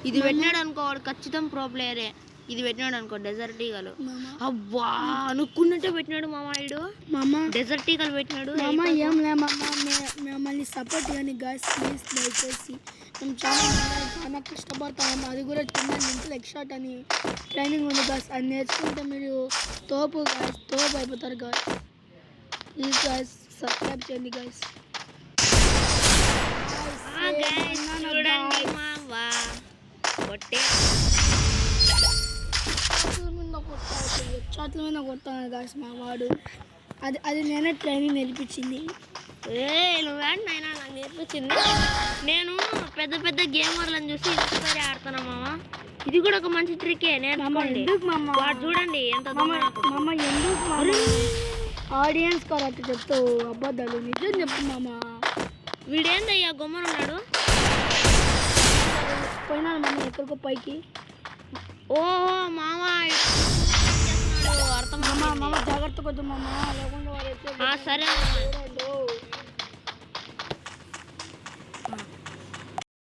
ఇది పెట్టినాడు అనుకో వాడు ఖచ్చితం ప్రో ప్లేయరే. ఇది పెట్టినాడు అనుకో డెజర్ట్ ఈగలు. అవ్వా అనుకున్నట్టే పెట్టినాడు మామ. ఇడు డెజర్ట్ ఈగలు పెట్టినాడు. ఏం లే మమ్మల్ని సపోర్ట్ కానీ గాయస్ ప్లీజ్ దయచేసి. మేము చాలా కష్టపడతాము. అది కూడా చిన్న లింక్ లెగ్ షాట్ అని ట్రైనింగ్ ఉంది గాయస్. అది నేర్చుకుంటే మీరు తోపు అయిపోతారు గాయస్. ప్లీజ్ గాయస్ సబ్స్క్రైబ్ చేయండి గాయస్. చూడండి మావా కొట్టే షాట్ల మీద కొడతాను గాయస్ మా వాడు. అది నేనే ట్రైనింగ్ నేర్పించింది. నువ్వేంటైనా నాకు నేర్పించింది. నేను పెద్ద పెద్ద గేమర్లను చూసి ఇంకొకసారి ఆడుతున్నా మామ. ఇది కూడా ఒక మంచి ట్రికే. నేర్చుకోండి. వాడు చూడండి ఎంత మామ ఎందుకు ఆడియన్స్ కరెక్ట్ చెప్తావు అబద్ధాలు. నిజం చెప్పు మామ. వీడేందయ్యా గొమ్మనున్నాడు. పోయినాడు మామ ఎక్కడికో పైకి. ఓ మామ అర్థం మామ జాగ్రత్త కొద్దు మామ లేకుండా సరే